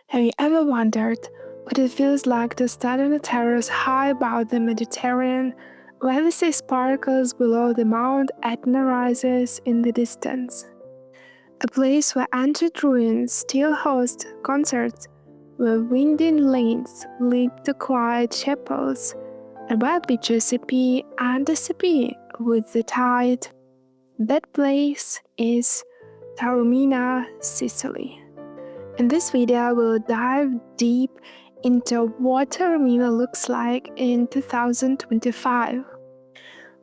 Have you ever wondered what it feels like to stand on a terrace high above the Mediterranean, when the sea sparkles below the Mount Etna rises in the distance? A place where ancient ruins still host concerts, where winding lanes lead to quiet chapels, and where beaches appear and disappear with the tide. That place is Taormina, Sicily. In this video, we'll dive deep into what Taormina looks like in 2025.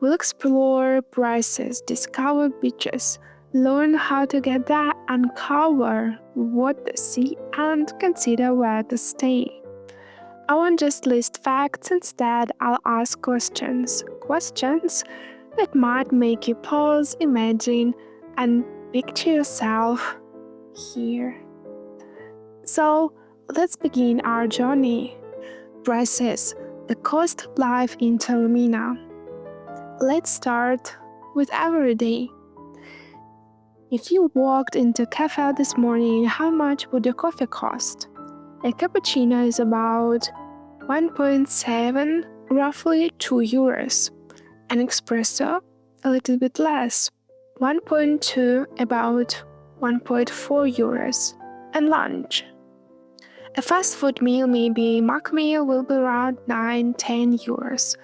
We'll explore prices, discover beaches, learn how to get there, uncover what to see, and consider where to stay. I won't just list facts, instead I'll ask questions that might make you pause, imagine, and picture yourself here. So let's begin our journey. Prices, the cost of life in Taormina. Let's start with everyday. If you walked into a cafe this morning, how much would your coffee cost? A cappuccino is about 1.7, roughly 2 euros. An espresso, a little bit less, 1.2, about 1.4 euros. And lunch. A fast food meal, maybe a mock meal, will be around 9-10 euros.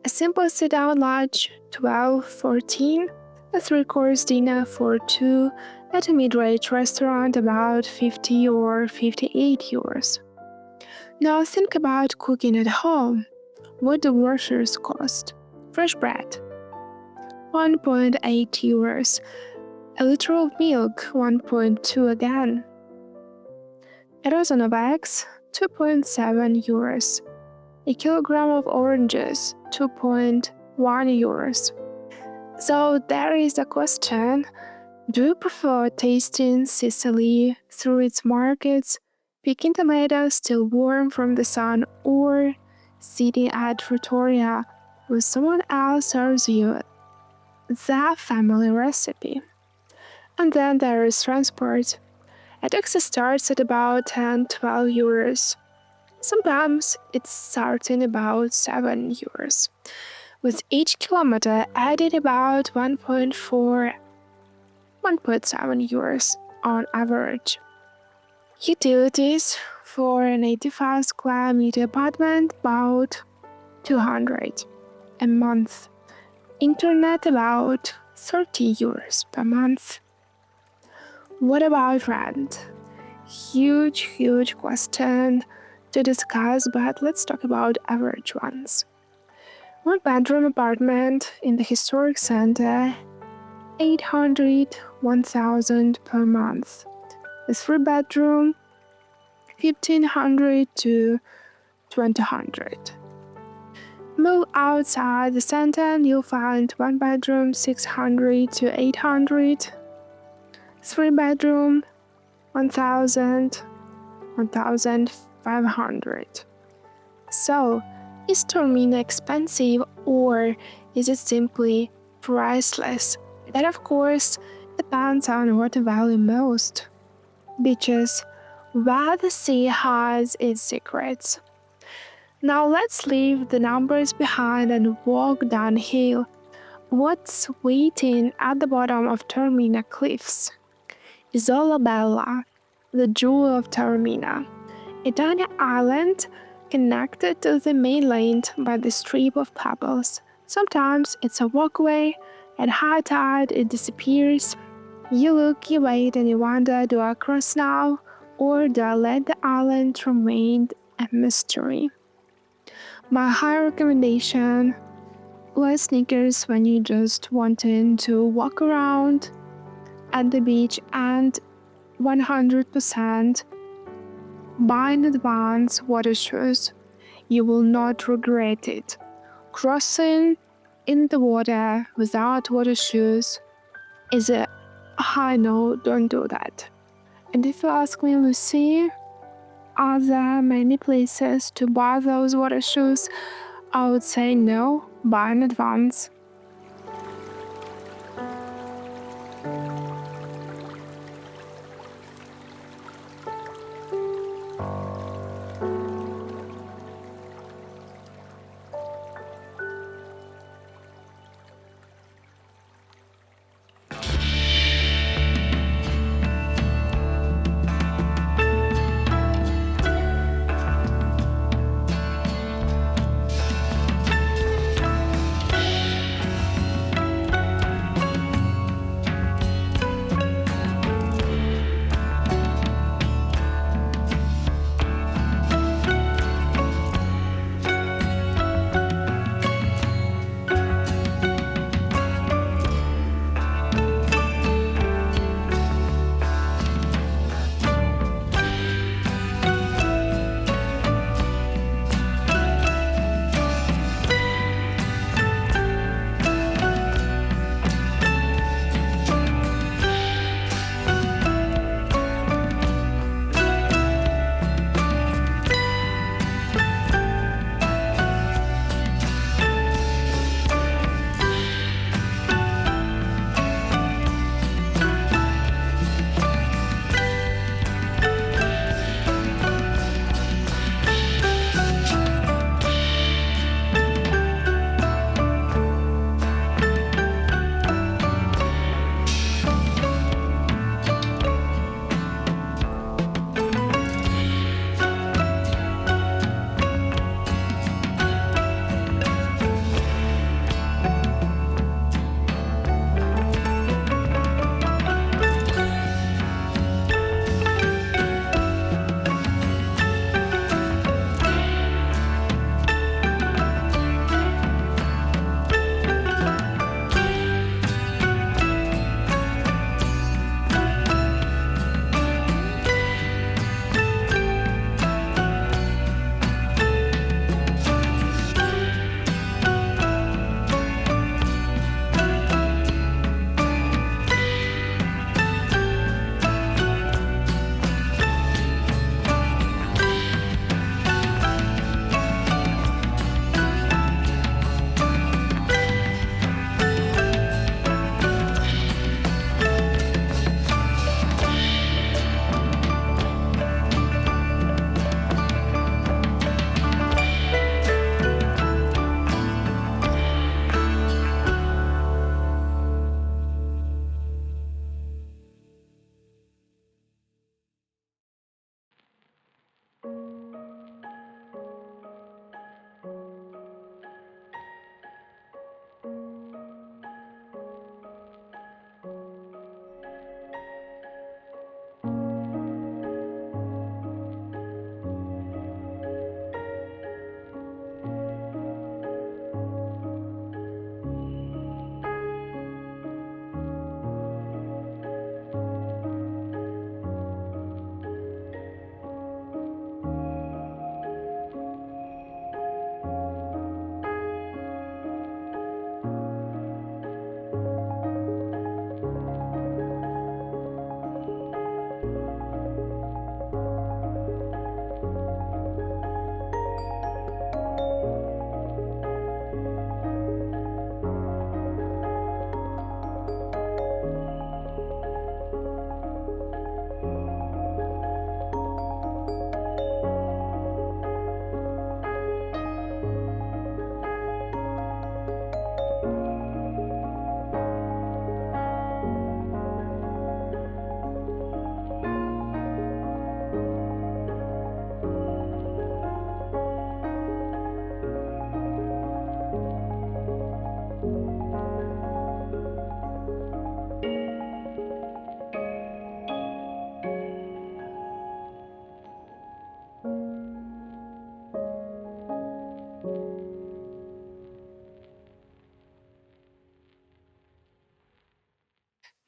A simple sit-down lunch, 12-14. A 3-course dinner for 2 at a mid-range restaurant, about 50 or 58 euros. Now think about cooking at home. What do groceries cost? Fresh bread, 1.8 euros. A liter of milk, 1.2 again. A dozen of eggs, 2.7 euros. A kilogram of oranges, 2.1 euros. So there is a question: do you prefer tasting Sicily through its markets, picking tomatoes still warm from the sun, or sitting at trattoria where someone else serves you the family recipe? And then there is transport. A taxi starts at about 10-12 euros. Sometimes it's starting about 7 euros, with each kilometer added about 1.7 euros on average. Utilities for an 85 square meter apartment, about 200 a month. Internet, about 30 euros per month. What about rent? Huge question to discuss, but let's talk about average ones. 1-bedroom apartment in the historic center, 800-1,000 per month. A 3-bedroom, 1,500 to 2,000. Move outside the center and you'll find 1-bedroom, 600 to 800. 3-bedroom, 1,000, 1,500. So, is Taormina expensive, or is it simply priceless? That, of course, depends on what you value most. Beaches, where the sea has its secrets. Now let's leave the numbers behind and walk downhill. What's waiting at the bottom of Taormina cliffs? Isola, the jewel of Taormina, a tiny island connected to the mainland by the strip of pebbles. Sometimes it's a walkway, at high tide it disappears. You look, you wait, and you wonder, do I cross now, or do I let the island remain a mystery? My high recommendation: wear sneakers when you just wanting to walk around at the beach, and 100% buy in advance water shoes. You will not regret it. Crossing in the water without water shoes is a high no, don't do that. And if you ask me, Lucy, are there many places to buy those water shoes? I would say no, buy in advance.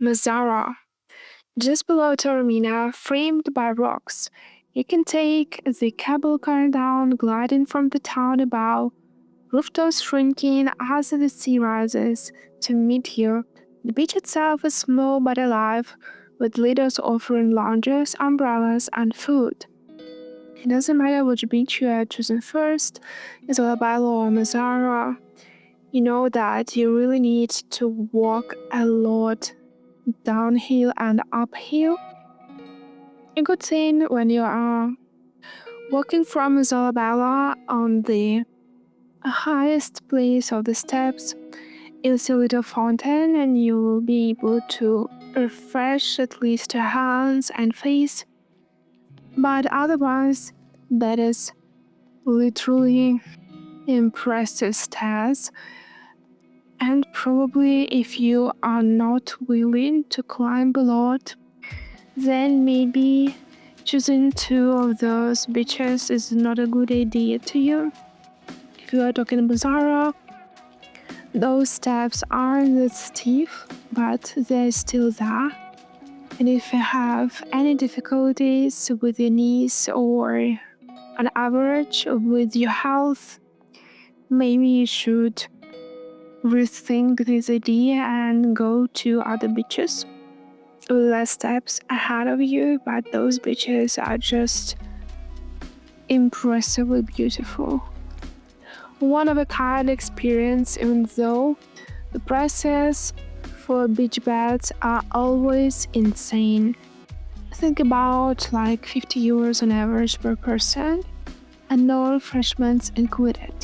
Mazzarò, just below Taormina, framed by rocks. You can take the cable car down, gliding from the town above, rooftops shrinking as the sea rises to meet you. The beach itself is small but alive, with leaders offering lounges, umbrellas, and food. It doesn't matter which beach you are choosing first, Isola or Mazzarò. You know that you really need to walk a lot downhill and uphill. A good thing when you are Walking from Isola on the highest place of the steps, you'll see a little fountain and you will be able to refresh at least your hands and face. But otherwise, that is literally impressive stairs. And probably if you are not willing to climb a lot, then maybe choosing two of those beaches is not a good idea to you. If you are talking Mazzarò, those steps aren't that steep, but they're still there. And if you have any difficulties with your knees or on average with your health, maybe you should rethink this idea and go to other beaches. Less steps ahead of you, but those beaches are just impressively beautiful. One of a kind experience, even though the prices for beach beds are always insane. Think about like 50 euros on average per person, and no refreshments included.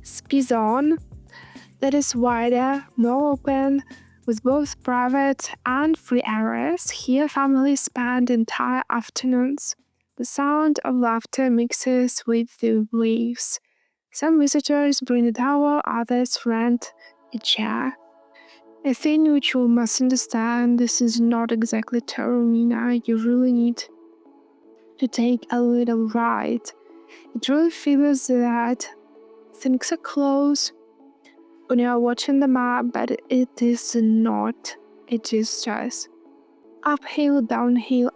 Spisone, that is wider, more open, with both private and free areas. Here families spend entire afternoons. The sound of laughter mixes with the waves. Some visitors bring a towel, others rent a chair. A thing which you must understand, this is not exactly Taormina. You really need to take a little ride. It really feels that things are close when you are watching the map, but it is not. It is just uphill, downhill,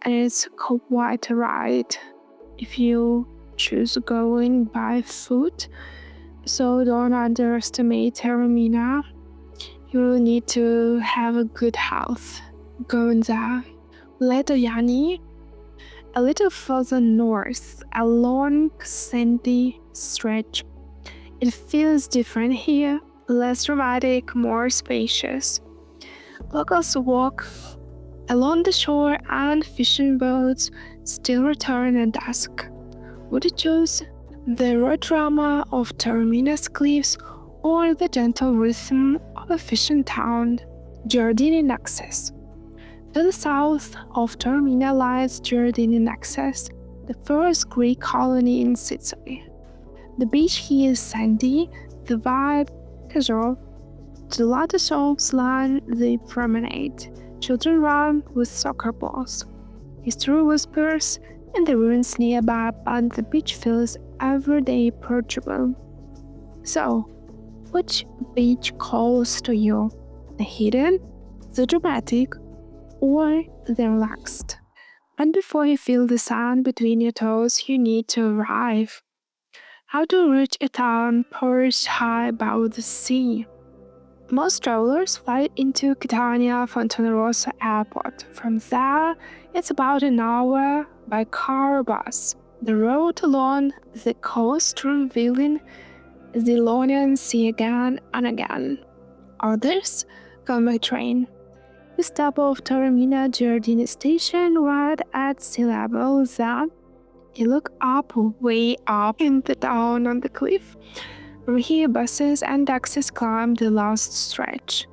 and it's quite a ride if you choose going by foot. So don't underestimate Taormina. You will need to have a good health going there. Letojanni, a little further north, a long sandy stretch. It feels different here, less dramatic, more spacious. Locals walk along the shore and fishing boats still return at dusk. Would you choose the raw drama of Taormina's cliffs or the gentle rhythm of a fishing town? Giardini Naxos. To the south of Taormina lies Giardini Naxos, the first Greek colony in Sicily. The beach here is sandy, the vibe casual. To the latter slopes line the promenade. Children run with soccer balls. History whispers in the ruins nearby, but the beach feels everyday approachable. So, which beach calls to you? The hidden, the dramatic, or the relaxed? And before you feel the sand between your toes, you need to arrive. How to reach a town perched high above the sea? Most travelers fly into Catania Fontanarossa Airport. From there, it's about an hour by car or bus. The road along the coast revealing the Ionian Sea again and again. Others come by train. We stop off Taormina Giardini station right at sea level. Then you look up, way up in the town on the cliff. From here, buses and taxis climb the last stretch.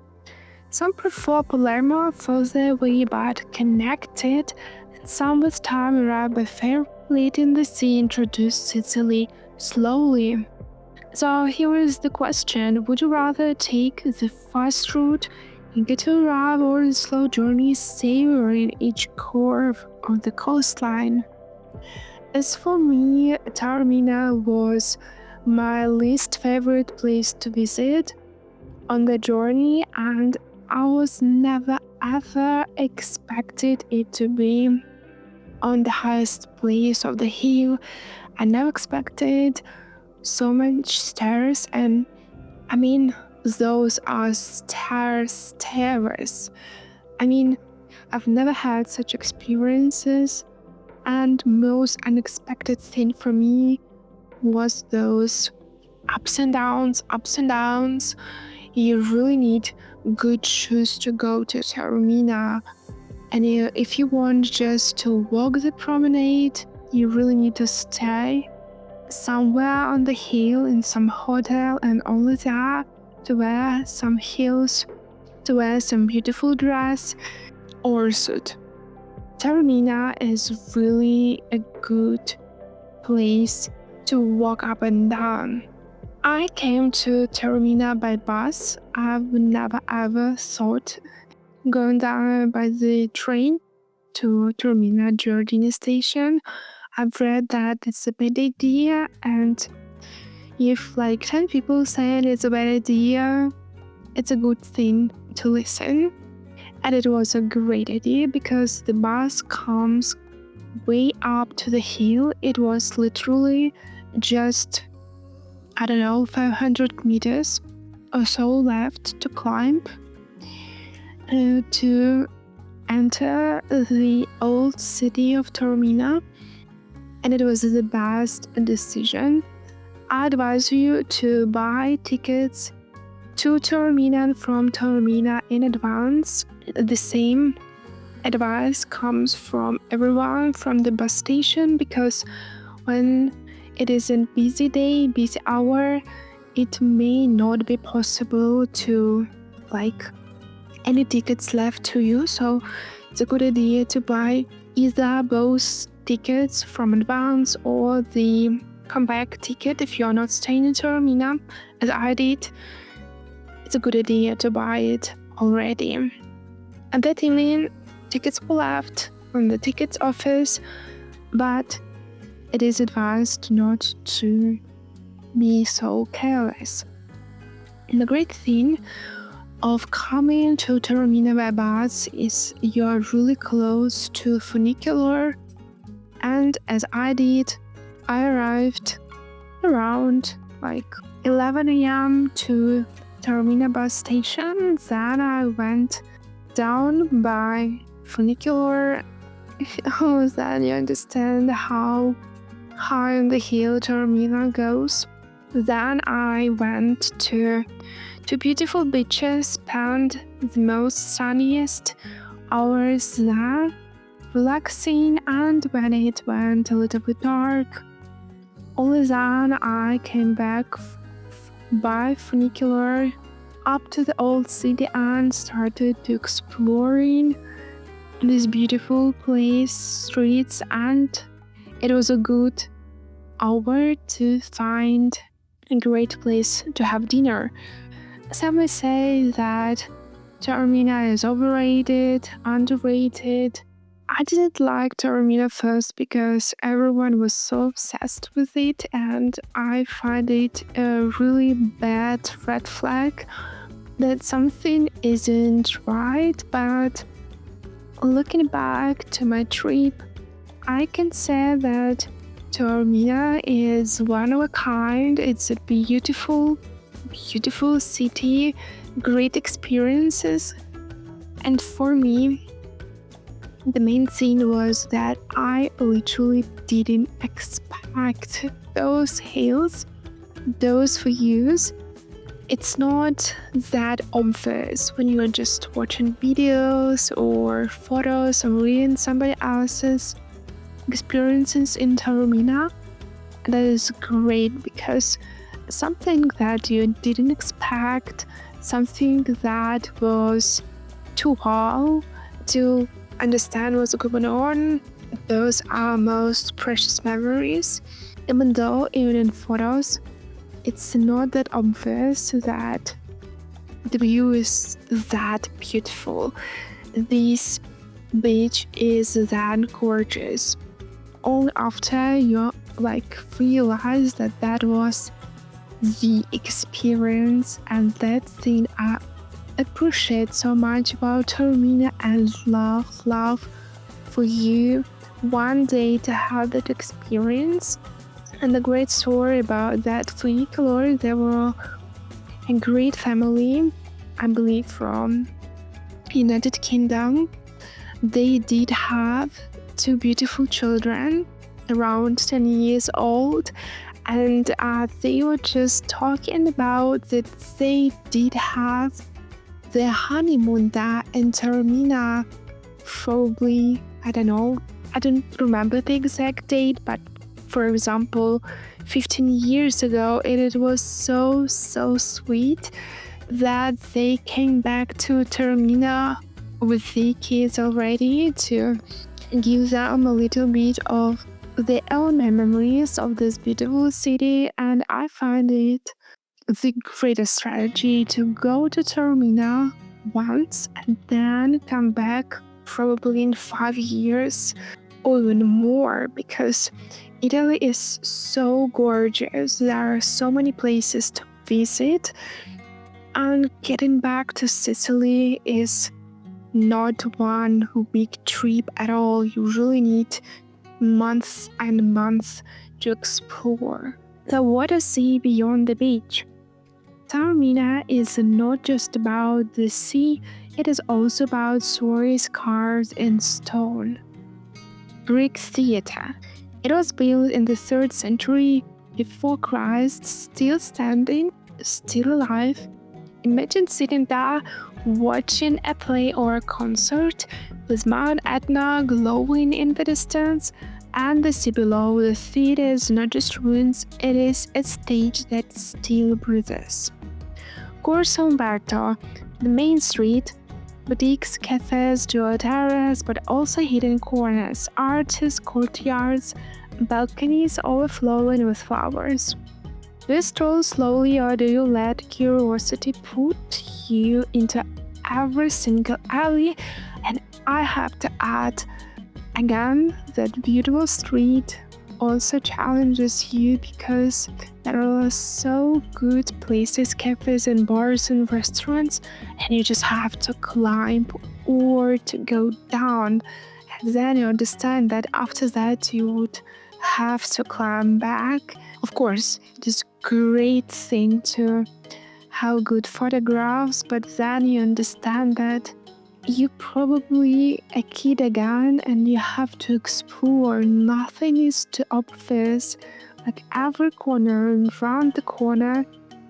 Some prefer Palermo further away but connected, and some with time arrive by ferry letting the sea introduce Sicily slowly. So here is the question: would you rather take the fast route and get to arrive, or the slow journey savoring each curve of the coastline? As for me, Taormina was my least favorite place to visit on the journey, and I was never ever expected it to be on the highest place of the hill. I never expected so much stairs, and I mean, those are stairs. I mean, I've never had such experiences, and most unexpected thing for me was those ups and downs. You really need good shoes to go to Taormina, and if you want just to walk the promenade, you really need to stay somewhere on the hill in some hotel, and only there to wear some heels, to wear some beautiful dress or suit. Taormina is really a good place to walk up and down. I came to Taormina by bus. I've never ever thought going down by the train to Taormina Giardini station. I've read that it's a bad idea, and if like 10 people say it's a bad idea, it's a good thing to listen. And it was a great idea because the bus comes way up to the hill. It was literally just, 500 meters or so left to climb to enter the old city of Taormina, and it was the best decision. I advise you to buy tickets to Taormina and from Taormina in advance. The same advice comes from everyone from the bus station, because when it is a busy day, busy hour, it may not be possible to any tickets left to you. So it's a good idea to buy either both tickets from advance or the comeback ticket if you're not staying in Taormina, as I did. It's a good idea to buy it already. At that evening, tickets were left from the tickets office, but it is advised not to be so careless. And the great thing of coming to Taormina by bus is you're really close to funicular, and as I did, I arrived around 11 a.m. to Taormina bus station. Then I went down by funicular. Then you understand how high on the hill Taormina goes. Then I went to two beautiful beaches, spent the most sunniest hours there, relaxing, and when it went a little bit dark, only then I came back by funicular up to the old city and started to exploring this beautiful place, streets, and it was a good hour to find a great place to have dinner. Some may say that Taormina is overrated, underrated. I didn't like Taormina first because everyone was so obsessed with it, and I find it a really bad red flag that something isn't right. But looking back to my trip, I can say that Taormina is one of a kind. It's a beautiful beautiful city, great experiences. And for me, the main thing was that I literally didn't expect those hills, those views. It's not that obvious when you are just watching videos or photos or reading somebody else's experiences in Taormina. That is great because something that you didn't expect, something that was too hard to understand what's going on, those are most precious memories. Even though even in photos, it's not that obvious that the view is that beautiful. This beach is that gorgeous. Only after you realize that was the experience, and that thing I appreciate so much about Taormina and love for you one day to have that experience. And the great story about that folklore, they were a great family, I believe from United Kingdom. They did have 2 beautiful children around 10 years old, and they were just talking about that they did have their honeymoon there in Taormina, probably, I don't remember the exact date, but for example, 15 years ago, and it was so sweet that they came back to Taormina with the kids already to give them a little bit of their own memories of this beautiful city. And I find it the greatest strategy to go to Taormina once and then come back probably in 5 years or even more, because Italy is so gorgeous. There are so many places to visit, and getting back to Sicily is not one big trip at all. You usually need months and months to explore. So what to see beyond the beach? Taormina is not just about the sea, it is also about stories carved in stone. Greek theater. It was built in the 3rd century before Christ, still standing, still alive. Imagine sitting there watching a play or a concert with Mount Etna glowing in the distance and the sea below. The theater is not just ruins, it is a stage that still breathes. Corso Umberto, the main street, boutiques, cafes, jewel terrace, but also hidden corners, artists, courtyards, balconies overflowing with flowers. Do you stroll slowly, or do you let curiosity put you into every single alley? And I have to add, again, that beautiful street also challenges you because there are so good places, cafes and bars and restaurants, and you just have to climb or to go down. And then you understand that after that you would have to climb back. Of course, it is a great thing to have good photographs, but then you understand that you're probably a kid again and you have to explore. Nothing is too obvious. Like every corner and round the corner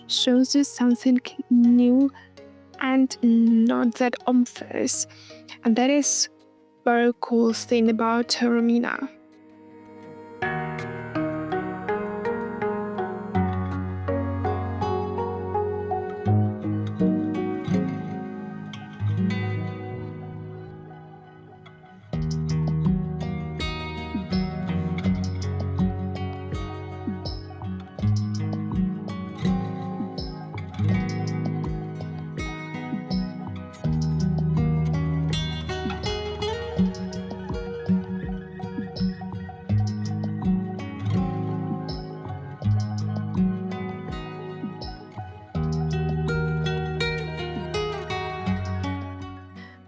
shows you something new and not that obvious. And that is very cool thing about Taormina.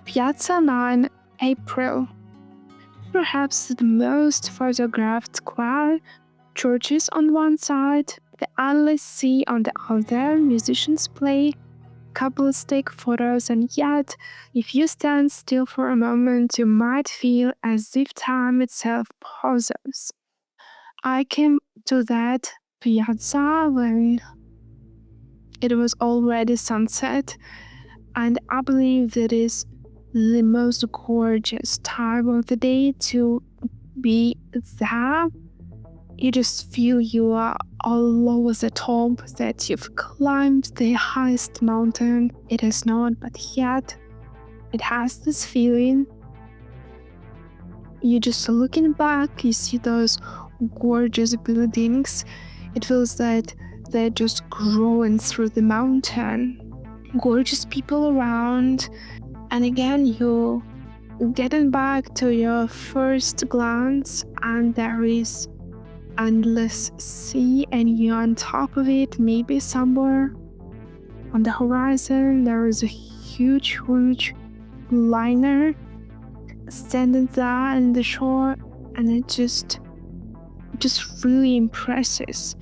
Piazza 9 April. Perhaps the most photographed square, churches on one side, The endless sea on the other, musicians play, couples take photos, and yet, if you stand still for a moment, you might feel as if time itself pauses. I came to that piazza when it was already sunset, and I believe that is the most gorgeous time of the day to be there. You just feel you are almost at top, that you've climbed the highest mountain. It is not, but yet it has this feeling. You just looking back, you see those gorgeous buildings. It feels that they're just growing through the mountain. Gorgeous people around. And again, you getting back to your first glance, and there is endless sea, and you're on top of it. Maybe somewhere on the horizon there is a huge liner standing there on the shore, and it just really impresses.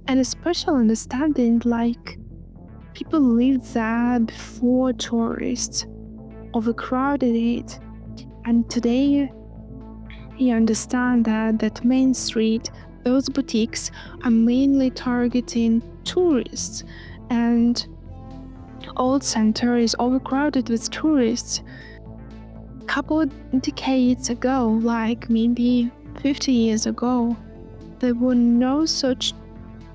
And a special understanding, like people lived there before tourists overcrowded it, and today you understand that main street, those boutiques are mainly targeting tourists, and old center is overcrowded with tourists. A couple decades ago, like maybe 50 years ago, there were no such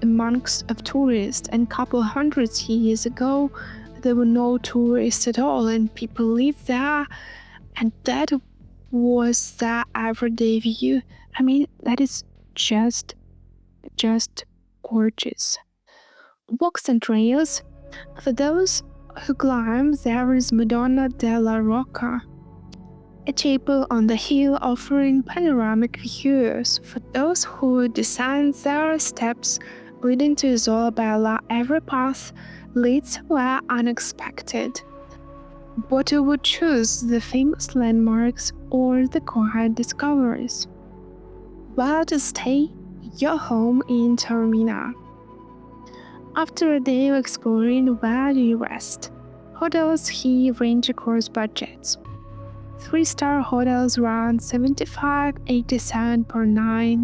amongst of tourists, and couple hundreds years ago, there were no tourists at all, and people lived there, and that was their everyday view. I mean, that is just gorgeous. Walks and trails. For those who climb, there is Madonna della Rocca, a chapel on the hill offering panoramic views. For those who descend, there are steps leading to Isola Bella. Every path leads somewhere unexpected. But you would choose the famous landmarks or the quiet discoveries. Where to stay? Your home in Taormina. After a day of exploring, where do you rest? Hotels here range across budgets. 3-star hotels around 75-87 per night.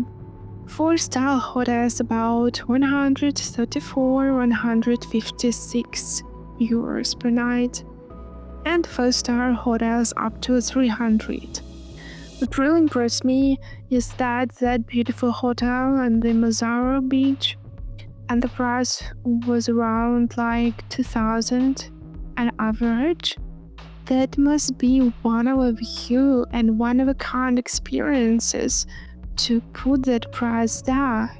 4-star hotels about 134-156 euros per night. And 5-star hotels up to 300. What really impressed me is that beautiful hotel on the Mazzarò beach, and the price was around like 2,000 an average. That must be one of a few and one of a kind experiences to put that price there.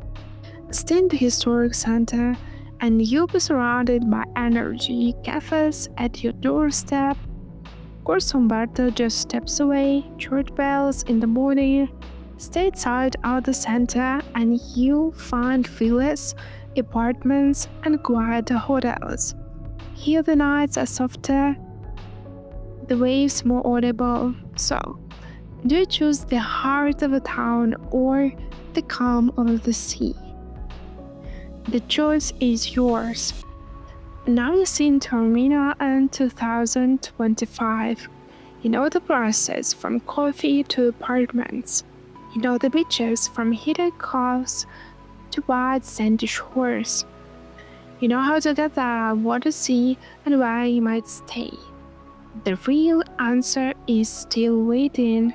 Stay in the historic center and you'll be surrounded by energy, cafes at your doorstep. Corso Umberto just steps away, church bells in the morning. Stay outside out the center and you'll find villas, apartments, and quieter hotels. Here the nights are softer, the waves more audible. So, do you choose the heart of a town or the calm of the sea? The choice is yours. Now you've seen Taormina in 2025. You know the process from coffee to apartments. You know the beaches from hidden coves to wide sandy shores. You know how to get there, what to see, and where you might stay. The real answer is still waiting.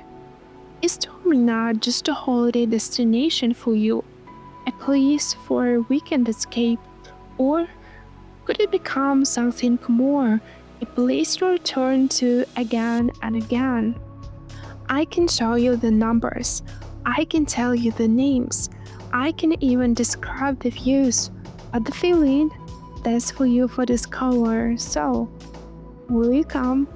Is Taormina just a holiday destination for you? A place for a weekend escape? Or could it become something more, a place to return to again and again? I can show you the numbers, I can tell you the names, I can even describe the views, but the feeling, that's for you to discover. So, will you come?